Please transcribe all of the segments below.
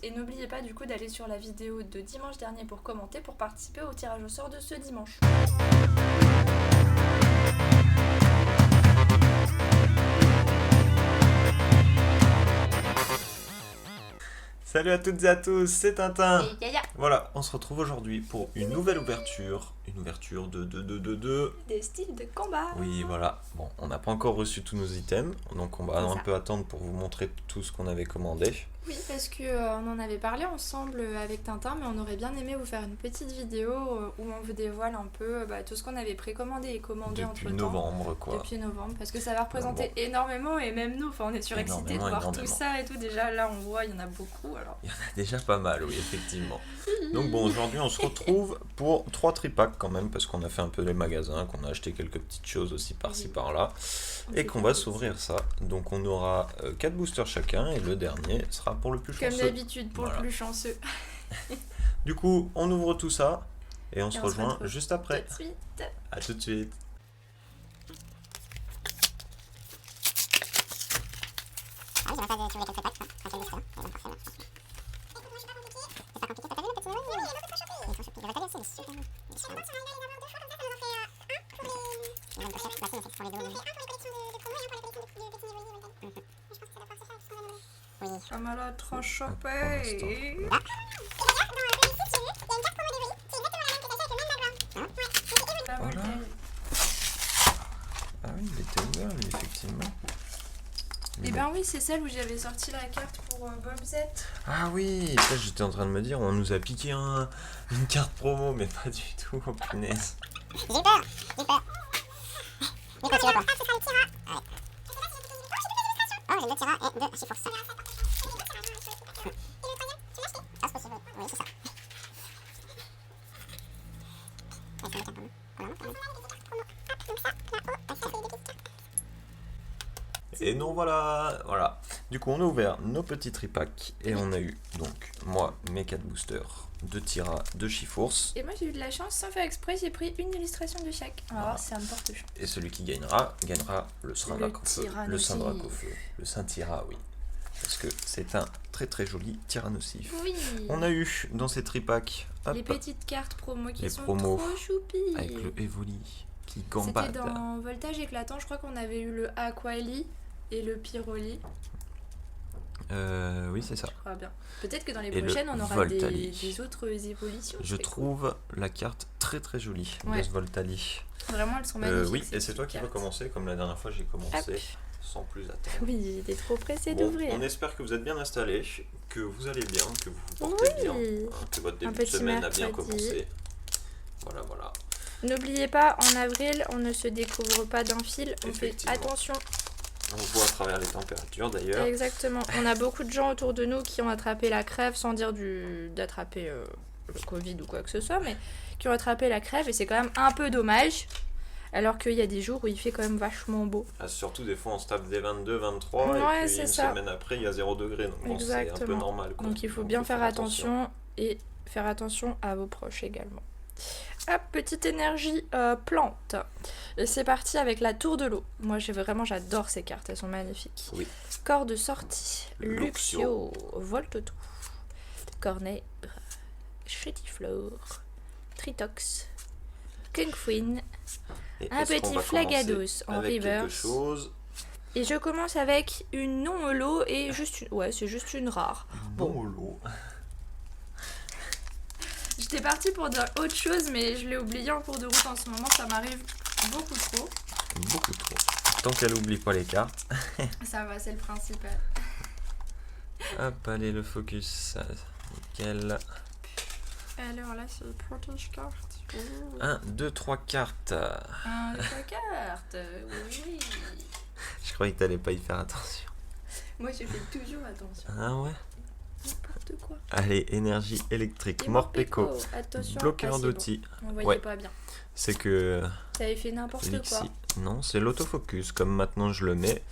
Et n'oubliez pas du coup d'aller sur la vidéo de dimanche dernier pour commenter, pour participer au tirage au sort de ce dimanche. Salut à toutes et à tous, c'est Tintin. Et Yaya. Voilà, on se retrouve aujourd'hui pour une nouvelle ouverture. Une ouverture de... Des styles de combat. Oui, voilà. Bon, on n'a pas encore reçu tous nos items, donc on va C'est un ça. peu attendre pour vous montrer tout ce qu'on avait commandé. Oui, parce qu'on en avait parlé ensemble avec Tintin, mais on aurait bien aimé vous faire une petite vidéo où on vous dévoile un peu tout ce qu'on avait précommandé et commandé Depuis entre-temps. novembre, quoi. Depuis novembre, parce que ça va représenter Bon. énormément, et même nous, enfin, on est surexcités de voir tout Énormément. ça et tout. Déjà, là, on voit, il y en a beaucoup, alors. Il y en a déjà pas mal, oui, effectivement. Donc bon, aujourd'hui, on se retrouve pour 3 tripacks quand même, parce qu'on a fait un peu les magasins, qu'on a acheté quelques petites choses aussi par-ci, Oui. par-là, On et s'est qu'on fait va plaisir. s'ouvrir ça. Donc on aura 4 boosters chacun, et le dernier sera pour le plus Comme chanceux. d'habitude, pour Voilà. le plus chanceux. Du coup, on ouvre tout ça, et on se se rejoint retrouve juste Tout après. de suite. A tout de suite. Ça m'a l'air trop Pour chopé. Voilà. Ah oui, il était ouvert, lui, effectivement. Et ben oui, c'est celle où j'avais sorti la carte pour Bob Z. Ah oui, ça j'étais en train de me dire, on nous a piqué une carte promo, mais pas du tout, oh punaise. J'ai peur, j'ai peur. Nico, tu veux quoi? Oh, j'ai 2 tiras et 2 chiffres. Ah, c'est possible, oui, c'est ça. Et non, voilà. Du coup, on a ouvert nos petits tripacks et on a eu, donc, moi, mes 4 boosters, 2 tiras, 2 chiffres. Et moi j'ai eu de la chance, sans faire exprès, j'ai pris une illustration de chaque. On va voir si ça me porte chance. Et celui qui gagnera le Syndrac au feu. Tyrannosaure. Le Syndrac au feu. Le Saint-Tyra, oui. Parce que c'est un très très joli tyrannosif. Oui. On a eu dans ces tripacks, hop, Les petites cartes promo qui Les sont promos trop choupies. avec le Evoli qui C'était gambade. dans Voltage éclatant, je crois qu'on avait eu le Aquali et le Pyroli, Oui, c'est ça. je crois bien. Peut-être que dans les Et le prochaines on aura Voltali. des autres évolutions. Je c'est trouve la carte très très jolie de Ouais. ce Voltali. cool. Vraiment, elles sont magnifiques. Oui, ces et c'est toi petites qui vas cartes. commencer, comme la dernière fois j'ai commencé, Hop. sans plus attendre. Oui, j'étais trop pressée Bon, d'ouvrir. on espère que vous êtes bien installés, que vous allez bien, que vous vous portez Oui. bien, hein, que votre début de petit semaine a bien mercredi. commencé. Voilà. N'oubliez pas, en avril, on ne se découvre pas d'un fil, on fait Effectivement. attention. On voit à travers les températures d'ailleurs. Exactement. On a beaucoup de gens autour de nous qui ont attrapé la crève sans dire d'attraper le Covid ou quoi que ce soit, mais qui ont attrapé la crève et c'est quand même un peu dommage. Alors qu'il y a des jours où il fait quand même vachement beau. Ah, surtout des fois on se tape des 22, 23 Ouais, et puis c'est une ça. semaine après il y a 0 degré. Donc bon, c'est un peu Exactement. normal. Quoi. Donc il faut bien faire attention et faire attention à vos proches également. Hop, petite énergie plante. Et c'est parti avec la tour de l'eau. Moi j'adore ces cartes, elles sont magnifiques. Oui. Corps de sortie, Luxio. Luxio, Voltoto, Cornet, Chétiflore, Tritox, Kungfuin, Et un est-ce qu'on petit va Flagados commencer en avec quelque reverse. chose Et je commence avec une non-holo et c'est juste une rare. bon au lot. J'étais partie pour dire autre chose, mais je l'ai oublié en cours de route en ce moment, ça m'arrive beaucoup trop. Beaucoup trop. Tant qu'elle oublie pas les cartes. Ça va, c'est le principal. Hop, allez le focus. Nickel. Alors là, c'est protège carte. 1, 2, 3 cartes. Un de ta carte, oui. Je croyais que t'allais pas y faire attention. Moi, je fais toujours attention. Ah ouais. N'importe quoi. Allez, énergie électrique. Et Morpeko. Attention. Bloqueur c'est d'outils. bon. On voyait Ouais. pas bien. C'est que Ça avait fait n'importe Lixi. quoi. Non, c'est l'autofocus. Comme maintenant je le mets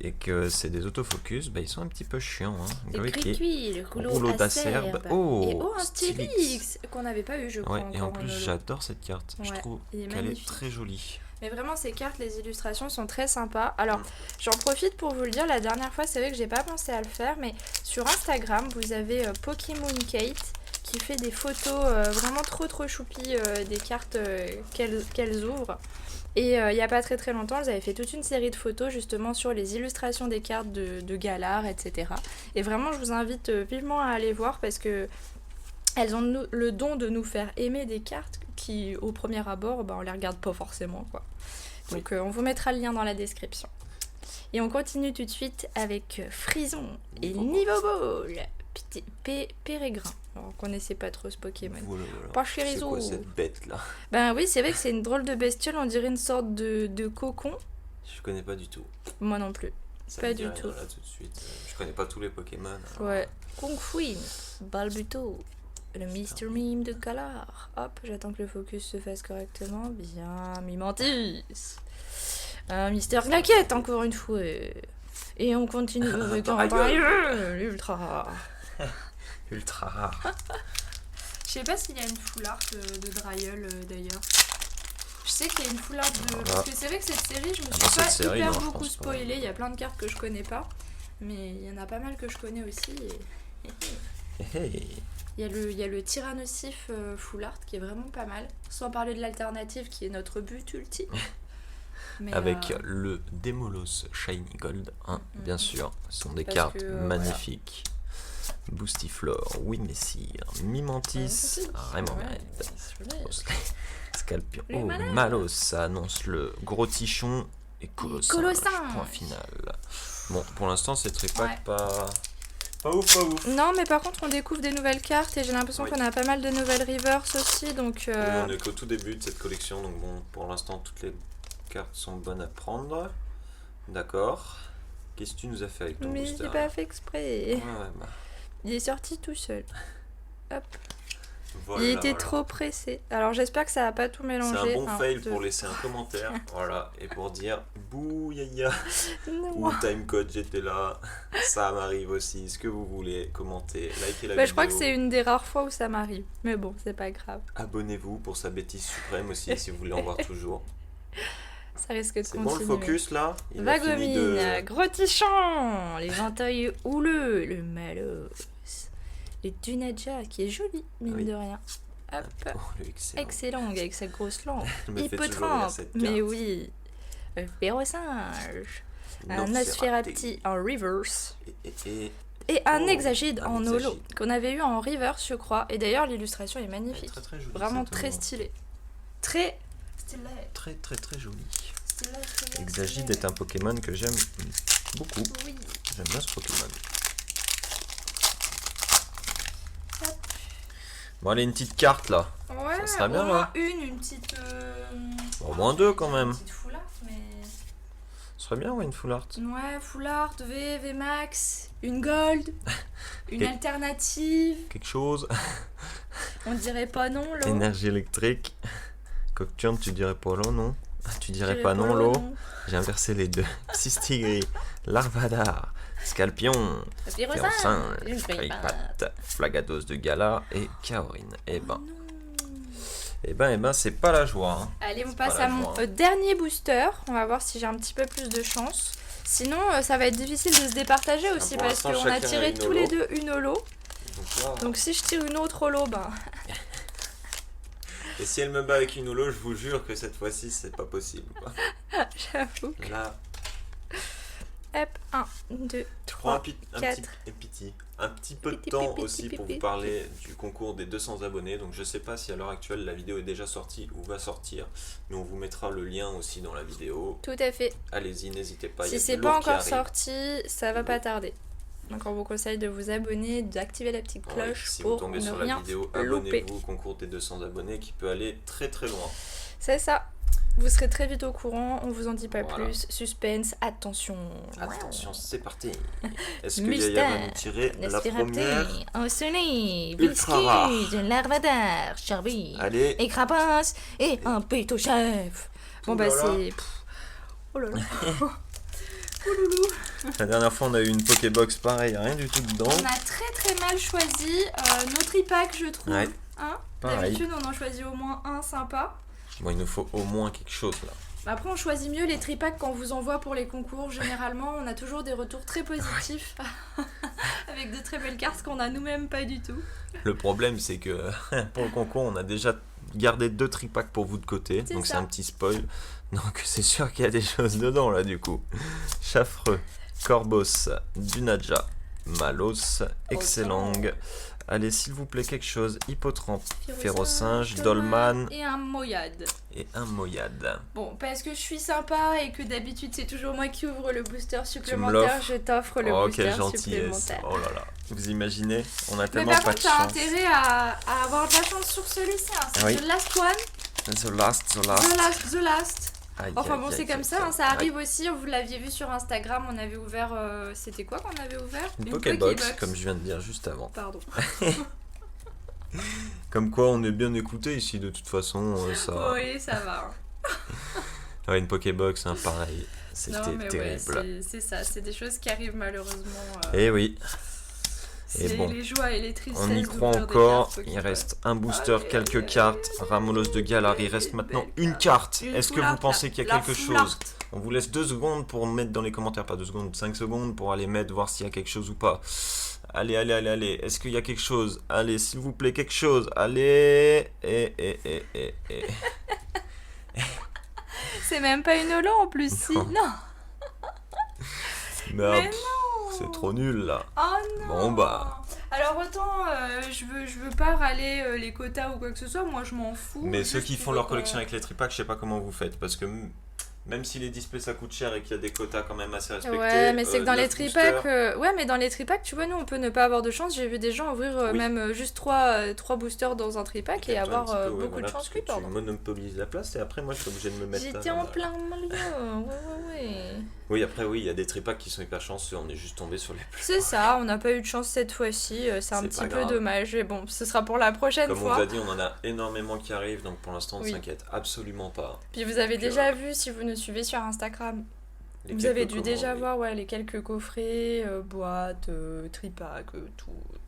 et que c'est des autofocus, bah ils sont un petit peu chiants. Hein. Le Griquet. Criqui, le Rouleau rouleau d'acerbe. d'acerbe. Oh, Et oh, un Stylix. Stylix qu'on n'avait pas eu, je crois. Ouais, et en encore plus holo. j'adore cette carte. Je Ouais, trouve il est qu'elle est magnifique. très jolie. Mais vraiment, ces cartes, les illustrations sont très sympas. Alors, j'en profite pour vous le dire, la dernière fois, c'est vrai que j'ai pas pensé à le faire, mais sur Instagram, vous avez Pokémon Kate qui fait des photos vraiment trop choupies des cartes qu'elles ouvrent. Et il y a pas très longtemps, elles avaient fait toute une série de photos justement sur les illustrations des cartes de Galar, etc. Et vraiment, je vous invite vivement à aller voir parce que elles ont le don de nous faire aimer des cartes qui, au premier abord, on les regarde pas forcément, quoi. Donc on vous mettra le lien dans la description. Et on continue tout de suite avec Frison et Nivobo, le petit Pérégrin. Alors, on connaissait pas trop ce Pokémon. Voilà. Pas C'est Chérizo. quoi cette bête là? Ben oui, c'est vrai que c'est une drôle de bestiole, on dirait une sorte de cocon. Je connais pas du tout. Moi non plus. Ça Pas me dit du rien, tout. Là tout de suite. Je connais pas tous les Pokémon. alors. Ouais. Kungfuin, Balbuto, le Mr. Mime de Galar. Hop, j'attends que le focus se fasse correctement. Bien, Mimantis. Un Mister Glaquette, encore une fois. Et on continue avec un ultra rare. Ultra rare. Je sais pas s'il y a une full art de Dryel d'ailleurs. Je sais qu'il y a une full art de. Voilà. Parce que c'est vrai que cette série, je me suis dans pas cette série, hyper non, je beaucoup pense pas. spoilée. Il y a plein de cartes que je connais pas. Mais il y en a pas mal que je connais aussi. Hey. Il y a le Tyrannosif full art qui est vraiment pas mal. Sans parler de l'alternative qui est notre but ultime. Mais, Avec le Demolos Shiny Gold, hein, bien sûr. Ce sont des Parce cartes que, magnifiques. Boostiflore, Wimessir, Mimantis, Rémoraid, Scalpion, Les malades. Malos, ça annonce le Gros Tichon et Colossinge. Colossinge. Point final. Bon, pour l'instant, c'est très pack, Ouais. pas ouf. Non, mais par contre, on découvre des nouvelles cartes et j'ai l'impression Oui. qu'on a pas mal de nouvelles reverse aussi. Donc, Nous, on est qu'au tout début de cette collection, donc bon, pour l'instant, toutes les cartes sont bonnes à prendre. D'accord. Qu'est-ce que tu nous as fait avec ton mais booster j'ai pas fait exprès. Ouais, bah, Il est sorti tout seul. Hop. voilà, Il était voilà. trop pressé. Alors j'espère que ça va pas tout C'est mélanger. un bon fail deux. pour laisser un commentaire, voilà, et pour dire bouh yaya ou Non. timecode j'étais là, ça m'arrive aussi, ce que vous voulez, commentez, likez la Bah, vidéo, je crois que c'est une des rares fois où ça m'arrive. Mais bon, c'est pas grave. abonnez-vous pour sa bêtise suprême aussi si vous voulez en voir toujours. Ça risque de C'est continuer. bon le focus là? Il a fini Vagomine, de... Grottichon, l'éventail houleux, le Malos, le Dunaja qui est joli, mine Oui. de rien. Hop. Oh, le excellent. Excellent avec sa grosse langue. Elle me Il fait peut toujours rire, tremper, cette mais carte. oui. Un Férocinge, un Nosferati en reverse Et et un Oh, Exagide un en holo Exagide. qu'on avait eu en reverse, je crois. Et d'ailleurs, l'illustration est elle est magnifique. très jolie. Vraiment cette très holo. stylée. Très stylé. Très jolie. Stylé. Exagide est un Pokémon que j'aime beaucoup. Oui. J'aime bien ce Pokémon. Hop. Bon, allez, une petite carte là. Ouais, Ça serait bien, au moins là. une petite. Au moins deux, quand même. Une petite full art, mais. Ce serait bien, ouais, une full art. Ouais, full art, V Max, une gold, une Et- alternative. Quelque chose. On dirait pas non, l'eau. Énergie électrique. Cocturne, tu dirais pas l'eau, non? Ah, tu dirais pas non, l'eau? J'ai inversé les deux. Xystigris, Larvadar, Scalpion, Férocinge, Craigpat, Flagados de Galar et Kaorin. Eh ben, c'est pas la joie. Hein. Allez, on C'est passe pas la à mon joie. dernier booster. On va voir si j'ai un petit peu plus de chance. Sinon, ça va être difficile de se départager aussi pour parce l'instant, qu'on a chacun a tiré une tous les holo. deux une holo. Donc là, Donc si je tire une autre holo, ben. et si elle me bat avec une holo, je vous jure que cette fois-ci, c'est pas possible. Quoi. J'avoue. Là, Hop, 1, 2, je prends 3. un 4. petit peu de Piti, temps pipi, aussi pour pipi. vous parler du concours des 200 abonnés. Donc je sais pas si à l'heure actuelle la vidéo est déjà sortie ou va sortir, mais on vous mettra le lien aussi dans la vidéo. Tout à fait. Allez-y, n'hésitez pas. il y a Si du c'est lourd pas qui encore arrive. sorti, ça va pas tarder. Donc on vous conseille de vous abonner, d'activer la petite Ouais, cloche si vous pour tombez ne sur la rien vidéo, louper. abonnez-vous au concours des 200 abonnés qui peut aller très loin. C'est ça. Vous serez très vite au courant, on vous en dit pas Voilà. plus. Suspense, attention. Attention, c'est parti. Est-ce que Mystère, Yaya va nous tirer la première? un soleil, Ultra rare. biscuit, un larvadar, charbi, Allez, et crapace, et un péto chef. Bon bah Oulala. c'est... Oh là là. Oh loulou. la dernière fois on a eu une Pokébox pareil, rien du tout dedans. On a très mal choisi nos tripacks, je trouve. Ouais. Hein, Pareil. d'habitude on en choisit au moins un sympa. Bon, il nous faut au moins quelque chose là. Après, on choisit mieux les tripacks qu'on vous envoie pour les concours. Généralement, on a toujours des retours très positifs avec de très belles cartes qu'on a nous-mêmes pas du tout. Le problème, c'est que pour le concours, on a déjà gardé 2 tripacks pour vous de côté. Donc c'est un petit spoil. Donc c'est sûr qu'il y a des choses dedans là du coup. Chafreux, Corbos, Dunaja, Malos, Excellang. Allez, s'il vous plaît, quelque chose. Hippotrampe, Férocinge, Dolman. Et un Moyade. Bon, parce que je suis sympa et que d'habitude c'est toujours moi qui ouvre le booster supplémentaire, je t'offre le booster supplémentaire. Oh là là. Vous imaginez, on a Mais tellement par pas contre, de t'as chance. intérêt à avoir de la chance sur celui-ci. Hein. C'est the last one. The last. Enfin bon, c'est comme ça, hein, ça arrive aussi, vous l'aviez vu sur Instagram, on avait ouvert... c'était quoi qu'on avait ouvert? Une Pokébox, comme je viens de dire juste avant. Pardon. Comme quoi on est bien écouté ici de toute façon. Ça... Oui, ça va. Ouais, une Pokébox, hein, pareil. C'était terrible. Ouais, c'est ça, c'est des choses qui arrivent malheureusement. Eh oui. C'est bon, les joies et les tristesses. on y croit encore. Il reste un booster, quelques cartes. Ramolos de Galar, il reste maintenant une carte. Est-ce que vous pensez qu'il y a quelque chose? On vous laisse 2 secondes pour mettre dans les commentaires, pas 2 secondes, 5 secondes pour aller mettre, voir s'il y a quelque chose ou pas. Allez. Est-ce qu'il y a quelque chose? Allez, s'il vous plaît, quelque chose. Allez. C'est même pas une holo en plus, si. Non. Mais non. C'est trop nul là. Oh non. Bon bah. Alors autant je veux pas râler les quotas ou quoi que ce soit, moi je m'en fous. Mais ceux qui font leur collection avec les tripacks, je sais pas comment vous faites, parce que même si les displays ça coûte cher et qu'il y a des quotas quand même assez respectés. Ouais, mais c'est que dans les tripacks, ouais, mais dans les tripacks, tu vois, nous on peut ne pas avoir de chance. J'ai vu des gens ouvrir même juste 3 boosters dans un tripack et avoir beaucoup de chance. Tu monopolises la place et après moi je suis obligé de me mettre. J'étais en plein milieu. Ouais. Oui, après oui, il y a des tripacks qui sont hyper chanceux, on est juste tombé sur les plus. C'est ça, on n'a pas eu de chance cette fois-ci, c'est un petit peu dommage. Mais bon, ce sera pour la prochaine fois. Comme on vous a dit, on en a énormément qui arrivent, donc pour l'instant on ne s'inquiète absolument pas. Puis vous avez déjà vu, si vous nous suivez sur Instagram, vous avez dû déjà voir les quelques coffrets, boîtes, tripacks,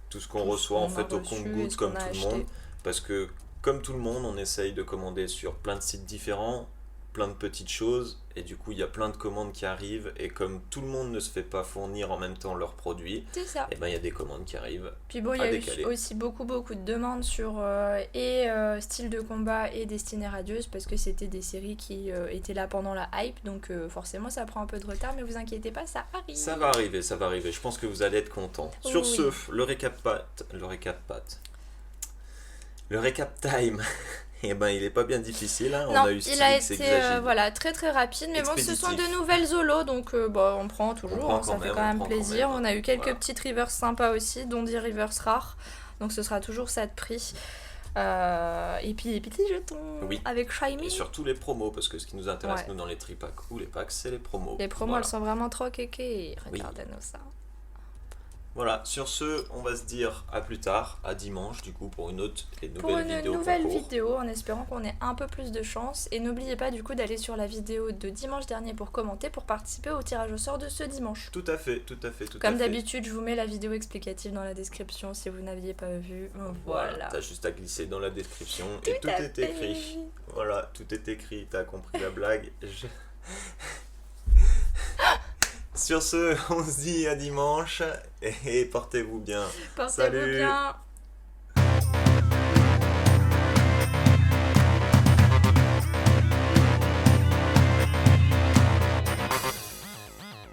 tout ce qu'on reçoit en fait au compte-gouttes comme tout le monde. Parce que comme tout le monde, on essaye de commander sur plein de sites différents, plein de petites choses, et du coup il y a plein de commandes qui arrivent, et comme tout le monde ne se fait pas fournir en même temps leurs produits, et ben il y a des commandes qui arrivent. Puis bon, il y a eu aussi beaucoup de demandes sur style de combat et Destinée Radieuse, parce que c'était des séries qui étaient là pendant la hype, donc forcément ça prend un peu de retard, mais vous inquiétez pas, ça arrive. Ça va arriver, je pense que vous allez être contents. Sur ce, le récap time. Eh ben, il est pas bien difficile, hein. Non, il a été très très rapide, mais bon, ce sont de nouvelles holos, donc on prend toujours, ça fait quand même plaisir. On a eu quelques petites reverse sympas aussi, dont 10 reverse rares, donc ce sera toujours ça de prix. Et puis des petits jetons avec Shiny. Et surtout les promos, parce que ce qui nous intéresse nous dans les tripacks ou les packs, c'est les promos. Les promos, elles sont vraiment trop kéké, regardez-nous ça. Voilà, sur ce, on va se dire à plus tard, à dimanche du coup pour une autre et nouvelle vidéo en espérant qu'on ait un peu plus de chance. Et n'oubliez pas du coup d'aller sur la vidéo de dimanche dernier pour commenter, pour participer au tirage au sort de ce dimanche. Tout à fait. Comme d'habitude, je vous mets la vidéo explicative dans la description si vous n'aviez pas vu. Voilà. T'as juste à glisser dans la description et tout est écrit. Voilà, tout est écrit, t'as compris la blague. Sur ce, on se dit à dimanche et portez-vous bien. Portez-vous bien.